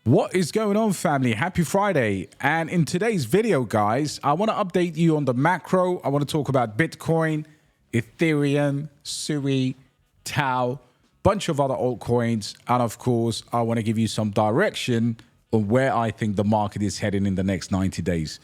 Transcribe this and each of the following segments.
What is going on, family? Happy Friday. And in today's video, guys, I want to update you on the macro. I want to talk about Bitcoin, Ethereum, Sui, Tau, bunch of other altcoins. And of course, I want to give you some direction on where I think the market is heading in the next 90 days.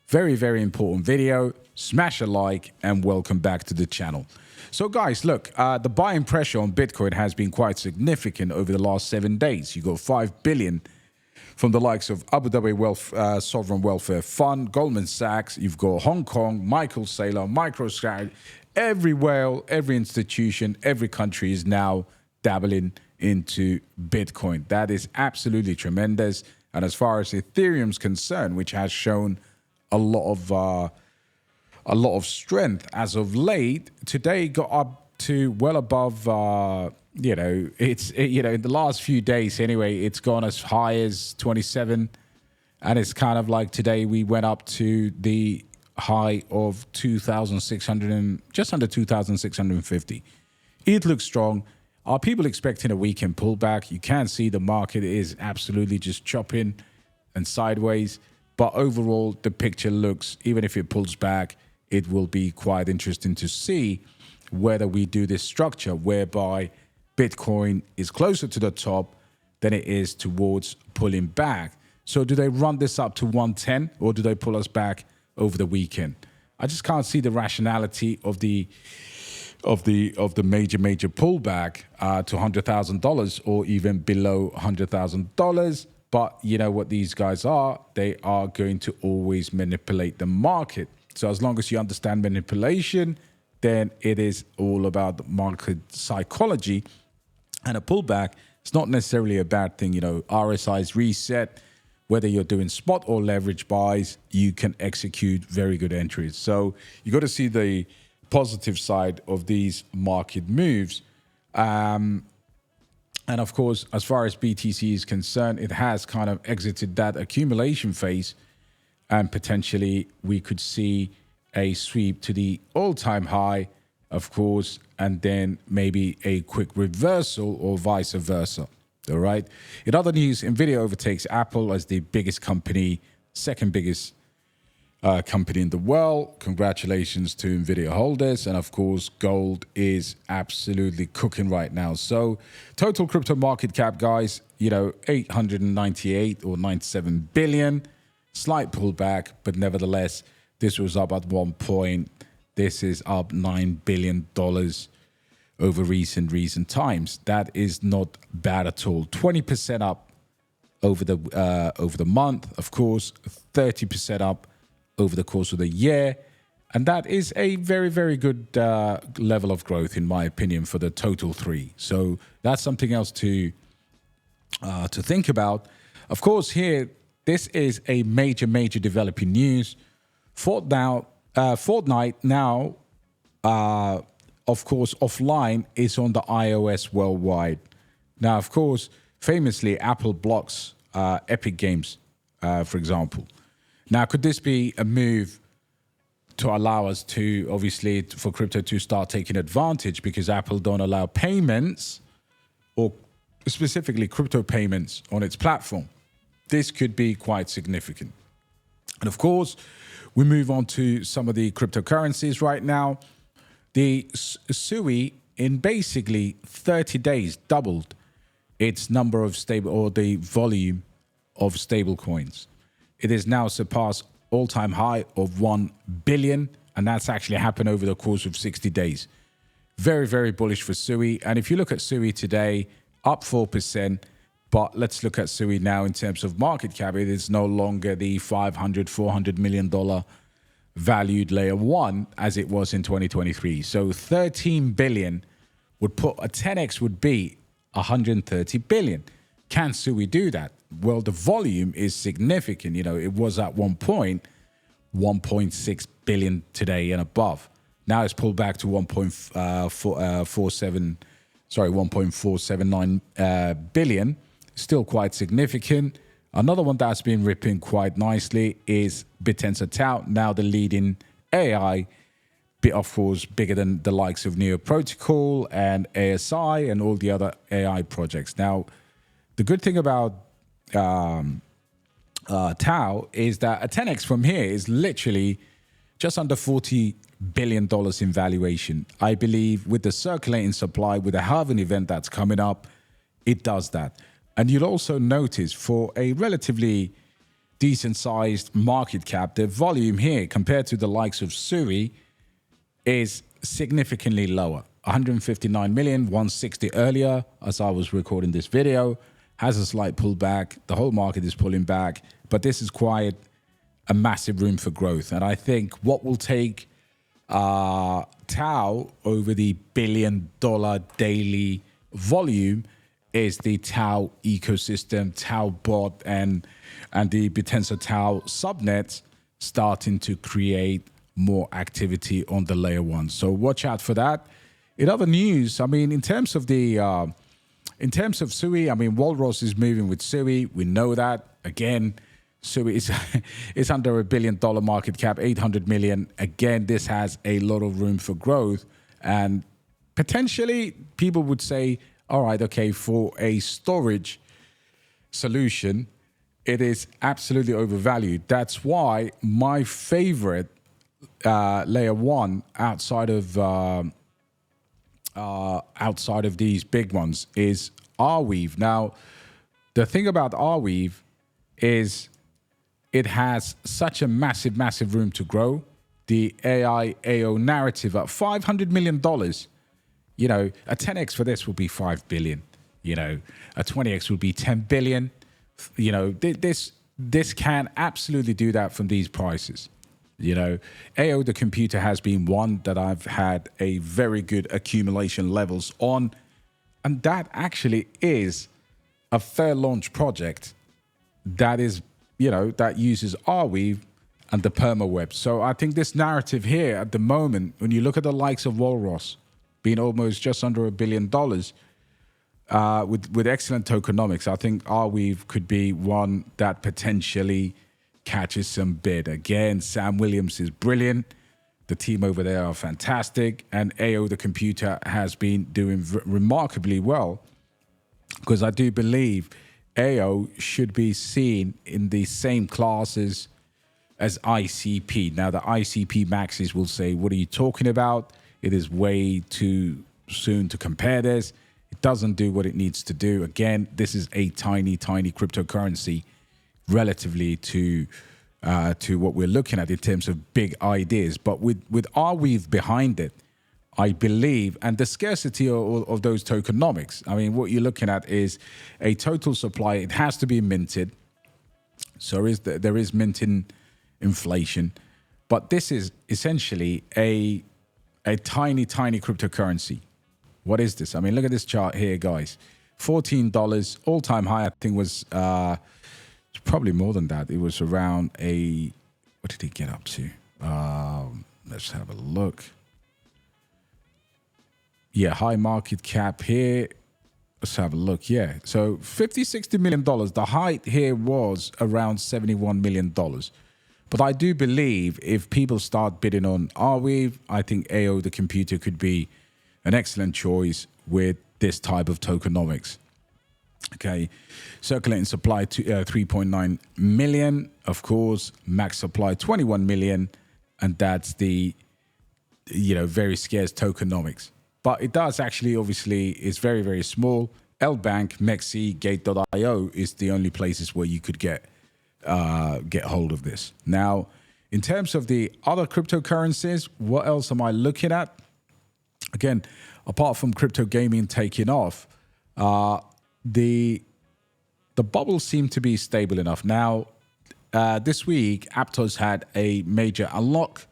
Very, very important video. Smash a like and welcome back to the channel. So guys, look, the buying pressure on Bitcoin has been quite significant over the last 7 days. You got 5 billion from the likes of Abu Dhabi Sovereign Welfare Fund, Goldman Sachs. You've got Hong Kong, Michael Saylor, MicroStrategy. Every whale, every institution, every country is now dabbling into Bitcoin. That is absolutely tremendous. And as far as Ethereum's concerned, which has shown a lot of strength as of late, today got up to well above, in the last few days anyway, it's gone as high as 27. And it's kind of like today we went up to the high of 2,600 and just under 2,650. It looks strong. Are people expecting a weekend pullback? You can see the market is absolutely just chopping and sideways. But overall, the picture looks, even if it pulls back, it will be quite interesting to see whether we do this structure whereby Bitcoin is closer to the top than it is towards pulling back. So do they run this up to 110 or do they pull us back over the weekend? I just can't see the rationality of the major pullback to $100,000 or even below $100,000. But you know what these guys are? They are going to always manipulate the market. So as long as you understand manipulation, then it is all about the market psychology. And a pullback is not necessarily a bad thing. You know, RSI's reset, whether you're doing spot or leverage buys, you can execute very good entries. So you got to see the positive side of these market moves. And of course, as far as BTC is concerned, it has kind of exited that accumulation phase. And potentially we could see a sweep to the all-time high, of course, and then maybe a quick reversal or vice versa. All right. In other news, Nvidia overtakes Apple as the biggest company, second biggest company in the world. Congratulations to Nvidia holders. And of course, gold is absolutely cooking right now. So total crypto market cap, guys, 898 or 97 billion. Slight pullback, but nevertheless, this was up at one point. This is up $9 billion over recent times. That is not bad at all. 20% up over the month, of course, 30% up over the course of the year. And that is a very, very good level of growth, in my opinion, for the total three. So that's something else to think about. Of course, here, this is a major developing news. Fortnite now, of course, offline is on the iOS worldwide. Now, of course, famously, Apple blocks Epic Games, for example. Now, could this be a move to allow us to, obviously, for crypto to start taking advantage because Apple don't allow payments or specifically crypto payments on its platform? This could be quite significant. And of course, we move on to some of the cryptocurrencies right now. The Sui, in basically 30 days, doubled its number of stable, or the volume of stable coins. It has now surpassed all-time high of 1 billion, and that's actually happened over the course of 60 days. Very, very bullish for Sui. And if you look at Sui today, up 4%. But let's look at Sui now in terms of market cap. It is no longer the $400 million valued layer one as it was in 2023. So 13 billion would put a 10x would be 130 billion. Can Sui do that? Well, the volume is significant. It was at one point 1.6 billion today and above. Now it's pulled back to 1.479 billion. Still quite significant. Another one that's been ripping quite nicely is Bittensor Tau, now the leading AI, of course, bigger than the likes of Neo Protocol and ASI and all the other AI projects. Now, the good thing about Tau is that a 10x from here is literally just under $40 billion in valuation. I believe with the circulating supply, with the halving event that's coming up, it does that. And you'll also notice for a relatively decent sized market cap, the volume here compared to the likes of Sui is significantly lower. 159 million, 160 earlier as I was recording this video, has a slight pullback. The whole market is pulling back, but this is quite a massive room for growth. And I think what will take Tau over the $1 billion daily volume is the Tau ecosystem, Tau bot, and the Bittensor Tau subnets starting to create more activity on the layer one. So watch out for that. In other news, I mean, in terms of Sui, I mean, Walrus is moving with Sui. We know that. Again, Sui is under $1 billion market cap, 800 million. Again, this has a lot of room for growth. And potentially people would say, all right, okay, for a storage solution, it is absolutely overvalued. That's why my favorite layer one outside of these big ones is Arweave. Now, the thing about Arweave is it has such a massive room to grow. The AI AO narrative at $500 million. You know, a 10x for this will be 5 billion. You know, a 20x would be 10 billion. You know, this can absolutely do that from these prices. You know, AO the computer has been one that I've had a very good accumulation levels on, and that actually is a fair launch project that is, you know, that uses Arweave and the permaweb. So I think this narrative here at the moment, when you look at the likes of Walrus being almost just under $1 billion with excellent tokenomics, I think Arweave could be one that potentially catches some bid. Again, Sam Williams is brilliant. The team over there are fantastic. And AO, the computer, has been doing remarkably well, because I do believe AO should be seen in the same classes as ICP. Now, the ICP maxes will say, what are you talking about? It is way too soon to compare this. It doesn't do what it needs to do. Again, this is a tiny cryptocurrency relatively to what we're looking at in terms of big ideas. But with Arweave behind it, I believe, and the scarcity of those tokenomics, I mean, what you're looking at is a total supply. It has to be minted. So there is minting inflation. But this is essentially a tiny cryptocurrency. What is this? I mean, look at this chart here, guys. $14, all-time high, I think was... it's probably more than that. It was around what did it get up to? Let's have a look. Yeah, high market cap here. Let's have a look. Yeah, so $50-60 million. The height here was around $71 million. But I do believe if people start bidding on Arweave, I think AO, the computer, could be an excellent choice with this type of tokenomics. Okay, circulating supply to 3.9 million, of course, max supply 21 million, and that's the, you know, very scarce tokenomics. But it does actually, obviously, it's very small. LBank, Mexi, Gate.io is the only places where you could get hold of this. Now, in terms of the other cryptocurrencies, what else am I looking at? Again, apart from crypto gaming taking off, the bubbles seem to be stable enough. Now, this week, Aptos had a major unlock,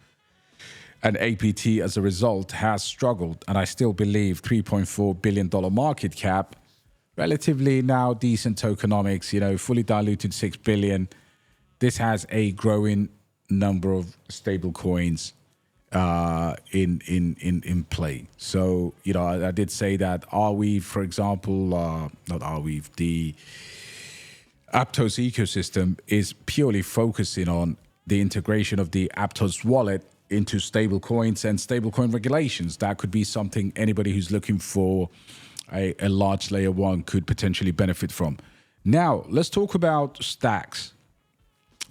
and APT, as a result, has struggled. And I still believe $3.4 billion market cap, relatively now decent tokenomics, you know, fully diluted 6 billion. This has a growing number of stable coins in play. So, you know, I did say that Arweave, for example, not Arweave, the Aptos ecosystem is purely focusing on the integration of the Aptos wallet into stable coins and stablecoin regulations. That could be something anybody who's looking for a large layer one could potentially benefit from. Now, let's talk about Stacks.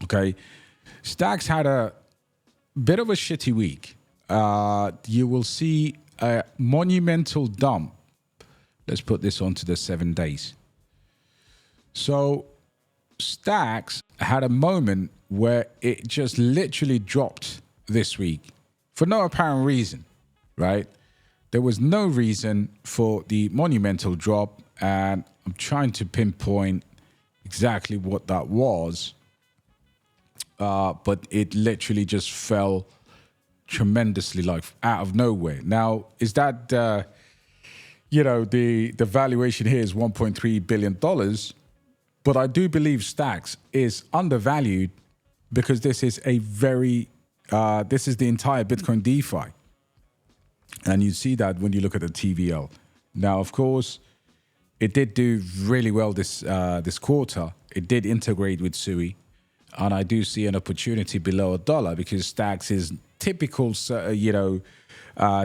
Okay. Stacks had a bit of a shitty week. You will see a monumental dump. Let's put this onto the 7 days. So Stacks had a moment where it just literally dropped this week for no apparent reason, right? There was no reason for the monumental drop, and I'm trying to pinpoint exactly what that was, but it literally just fell tremendously, like out of nowhere. Now, is that, the valuation here is $1.3 billion, but I do believe Stacks is undervalued because this is this is the entire Bitcoin DeFi. And you see that when you look at the TVL. Now, of course, it did do really well this quarter. It did integrate with Sui. And I do see an opportunity below $1 because Stacks is typical,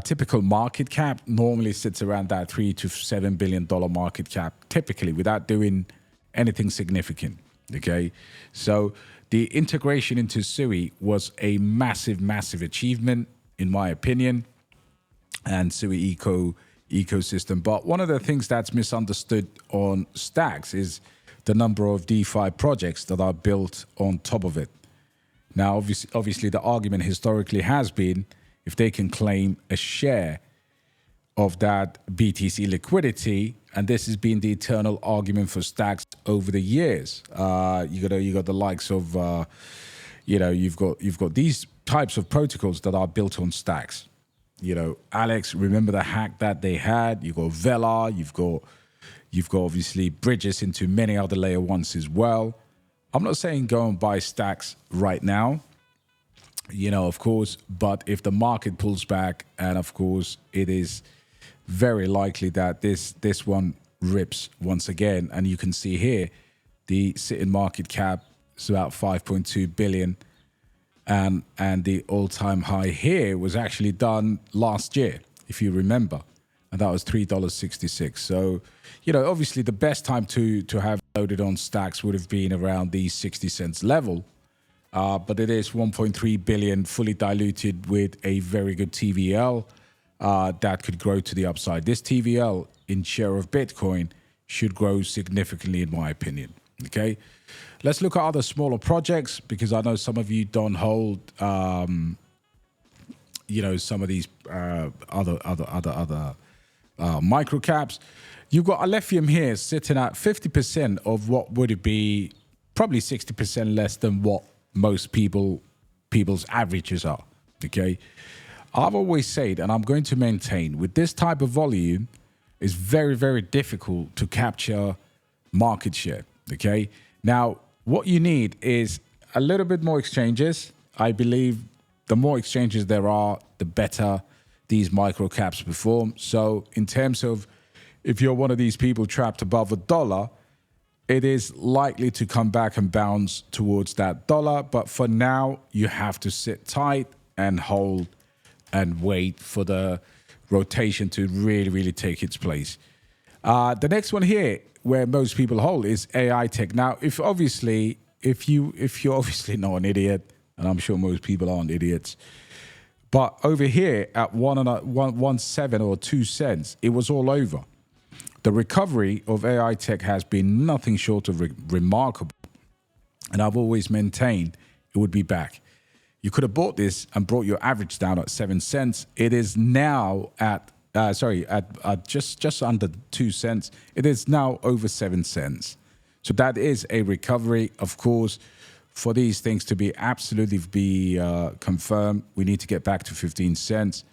typical market cap normally sits around that $3 to $7 billion market cap, typically, without doing anything significant. Okay, so the integration into Sui was a massive, massive achievement, in my opinion, and Sui ecosystem. But one of the things that's misunderstood on Stacks is the number of DeFi projects that are built on top of it. Now, obviously, the argument historically has been if they can claim a share of that BTC liquidity, and this has been the eternal argument for Stacks over the years. You got the likes of, you've got these types of protocols that are built on Stacks. Alex, remember the hack that they had? You've got Vela, you've got obviously bridges into many other layer ones as well. I'm not saying go and buy Stacks right now, of course, but if the market pulls back, and of course it is very likely that this one rips once again, and you can see here the sitting market cap is about 5.2 billion, and the all-time high here was actually done last year, if you remember, and that was $3.66. So, obviously the best time to have loaded on Stacks would have been around the 60 cents level, but it is 1.3 billion fully diluted with a very good TVL that could grow to the upside. This TVL in share of Bitcoin should grow significantly, in my opinion. Okay, let's look at other smaller projects because I know some of you don't hold, some of these other micro caps. You've got alephium here sitting at 50% of what would it be, probably 60% less than what most people's averages are. Okay, I've always said, and I'm going to maintain, with this type of volume, it's very, very difficult to capture market share. Okay, now what you need is a little bit more exchanges. I believe the more exchanges there are, the better these micro caps perform. So in terms of if you're one of these people trapped above $1, it is likely to come back and bounce towards that $1. But for now, you have to sit tight and hold and wait for the rotation to really, really take its place. The next one here, where most people hold, is aitech. Now, if you're obviously not an idiot, and I'm sure most people aren't idiots, but over here at 1.17 or 2 cents, it was all over. The recovery of aitech has been nothing short of remarkable, and I've always maintained it would be back. You could have bought this and brought your average down at 7 cents. It is now at just under 2 cents. It is now over 7 cents. So that is a recovery. Of course, for these things to be absolutely confirmed, we need to get back to 15 cents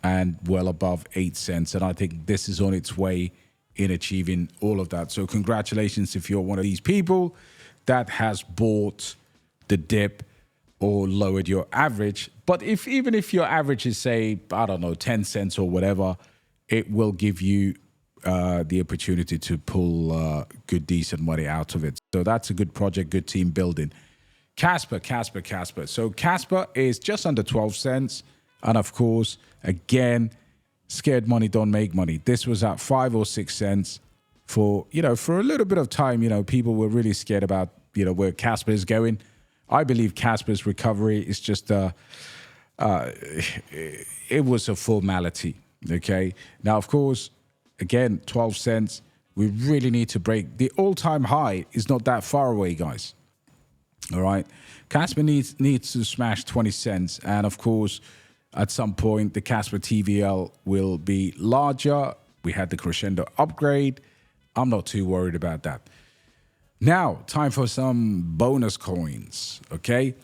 and well above 8 cents. And I think this is on its way in achieving all of that. So congratulations if you're one of these people that has bought the dip or lowered your average. But even if your average is, say, 10 cents or whatever, it will give you the opportunity to pull good, decent money out of it. So that's a good project, good team building. Kaspa. So Kaspa is just under 12 cents. And of course, again, scared money don't make money. This was at 5 or 6 cents for, for a little bit of time, people were really scared about, where Kaspa is going. I believe Kaspa's recovery is just it was a formality. Okay. Now, of course, again, 12 cents. We really need to break the all-time high. Is not that far away, guys. All right. Kaspa needs to smash 20 cents. And of course, at some point, the Kaspa TVL will be larger. We had the crescendo upgrade. I'm not too worried about that. Now, time for some bonus coins. Okay.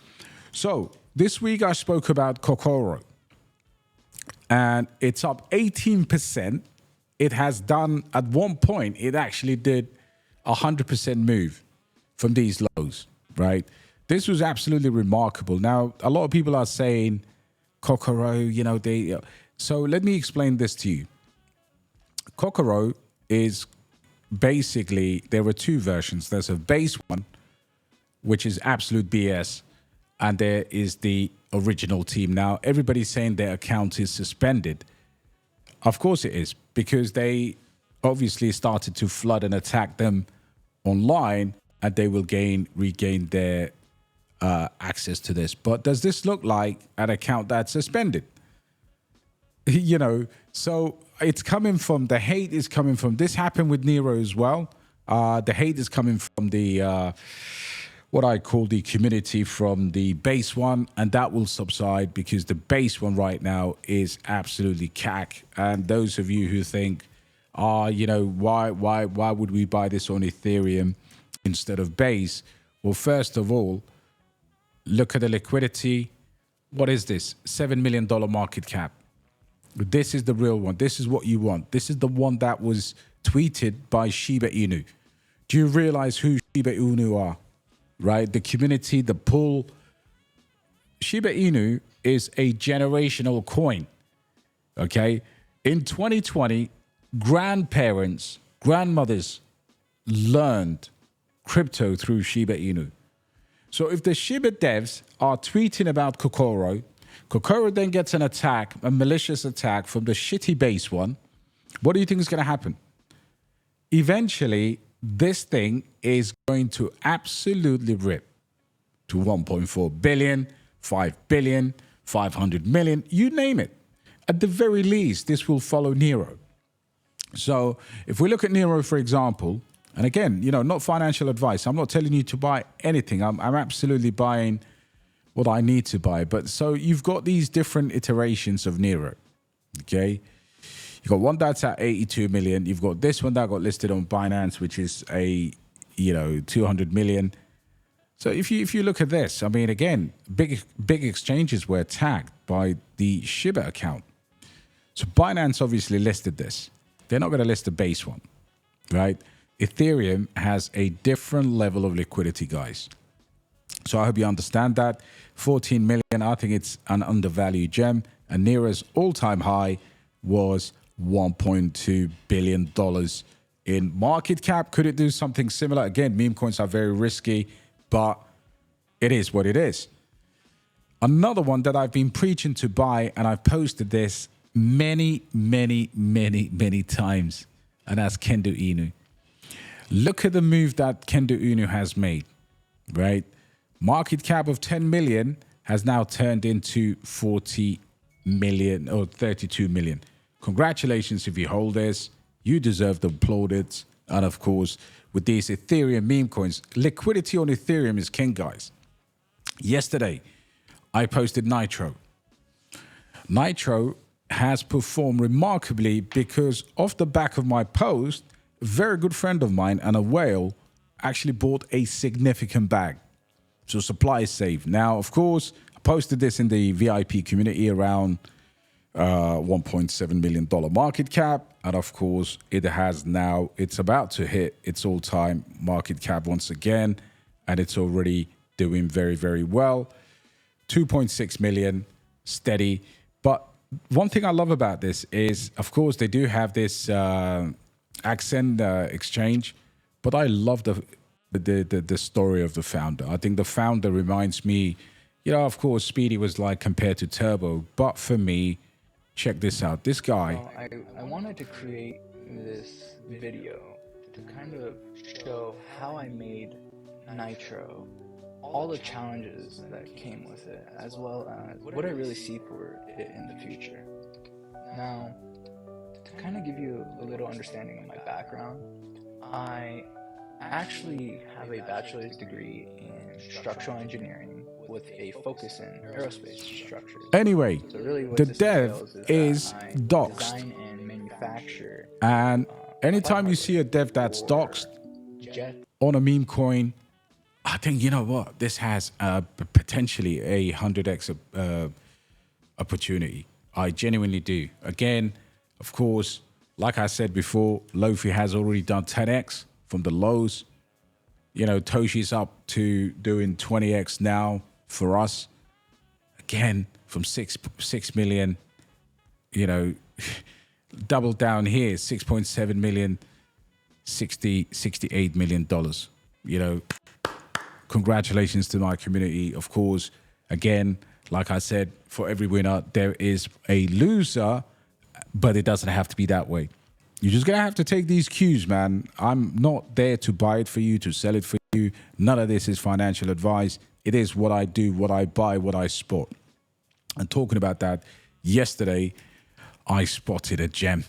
So this week I spoke about Cocoro. And it's up 18%. It has done, at one point, it actually did 100% move from these lows, right? This was absolutely remarkable. Now, a lot of people are saying, Cocoro, so let me explain this to you. Cocoro is basically, there are two versions. There's a base one, which is absolute BS, and there is the original team. Now, everybody's saying their account is suspended. Of course it is, because they obviously started to flood and attack them online, and they will regain their access to this. But does this look like an account that's suspended? So it's coming from, the hate is coming from, this happened with Nero as well. The hate is coming from the, what I call the community, from the base one, and that will subside because the base one right now is absolutely cack. And those of you who think, why would we buy this on Ethereum instead of base? Well, first of all, look at the liquidity. What is this? $7 million market cap. This is the real one. This is what you want. This is the one that was tweeted by Shiba Inu. Do you realize who Shiba Inu are? Right? The community, the pool. Shiba Inu is a generational coin. Okay? In 2020, grandparents, grandmothers learned crypto through Shiba Inu. So if the Shiba devs are tweeting about Cocoro, Cocoro then gets an attack, a malicious attack from the shitty base one, what do you think is going to happen? Eventually, this thing is going to absolutely rip to 1.4 billion, 5 billion, 500 million, you name it. At the very least, this will follow Nero. So if we look at Nero, for example, and again, not financial advice. I'm not telling you to buy anything. I'm absolutely buying what I need to buy. But so you've got these different iterations of Nero, okay? You've got one that's at 82 million. You've got this one that got listed on Binance, which is a, 200 million. So if you look at this, I mean, again, big exchanges were tagged by the Shiba account. So Binance obviously listed this. They're not going to list the base one, right? Ethereum has a different level of liquidity, guys. So I hope you understand that. 14 million, I think it's an undervalued gem. And Nero's all-time high was $1.2 billion in market cap. Could it do something similar? Again, meme coins are very risky, but it is what it is. Another one that I've been preaching to buy, and I've posted this many times, and that's Kendo Inu. Look at the move that Kendo Inu has made, right? Market cap of 10 million has now turned into 40 million or 32 million. Congratulations if you hold this. You deserve the plaudits. And of course, with these Ethereum meme coins, liquidity on Ethereum is king, guys. Yesterday, I posted Nitro. Nitro has performed remarkably because off the back of my post, a very good friend of mine and a whale actually bought a significant bag. So supply is safe. Now, of course, I posted this in the VIP community around $1.7 million market cap. And of course, it's about to hit its all-time market cap once again. And it's already doing very, very well. 2.6 million, steady. But one thing I love about this is, of course, they do have this accent exchange, but I love the story of the founder. I think the founder reminds me, of course, Speedy was like compared to Turbo, but for me, check this out. This guy. I wanted to create this video to to kind of show how I made Nitro, all the challenges that came with it, as well as what I really see for it in the future. Now, to kind of give you a little understanding of my background, I actually have a bachelor's degree in structural engineering with a focus in aerospace structures. Anyway, So really what the this dev entails is that I doxed. design and manufacture, And anytime you see a dev that's doxed on a meme coin, I think, you know what, this has potentially a 100x opportunity. I genuinely do. Again, of course, like I said before, Lofi has already done 10x from the lows. You know, Toshi's up to doing 20x now for us. Again, from 6 million, you know, double down here, 6.7 million, $68 million. You know, congratulations to my community. Of course, again, like I said, for every winner, there is a loser, but it doesn't have to be that way. You're just going to have to take these cues, man. I'm not there to buy it for you, to sell it for you. None of this is financial advice. It is what I do, what I buy, what I spot. And talking about that, yesterday, I spotted a gem.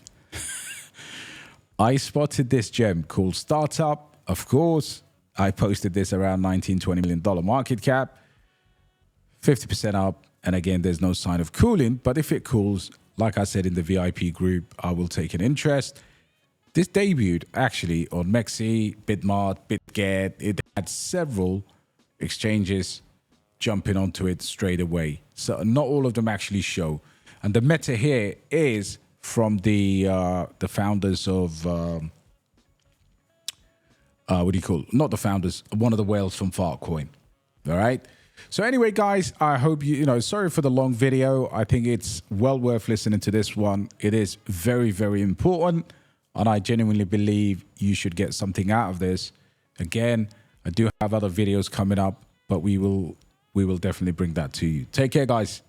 I spotted this gem called Startup. Of course, I posted this around $19-20 million market cap, 50% up. And again, there's no sign of cooling. But if it cools, like I said in the VIP group, I will take an interest. This debuted actually on Mexi, Bitmart, BitGet. It had several exchanges jumping onto it straight away. So not all of them actually show. And the meta here is from the founders of, what do you call it? Not the founders, one of the whales from Altcoin. All right. So anyway, guys, I hope you know, sorry for the long video. I think it's well worth listening to this one. It is very, very important. And I genuinely believe you should get something out of this. Again, I do have other videos coming up, but we will definitely bring that to you. Take care, guys.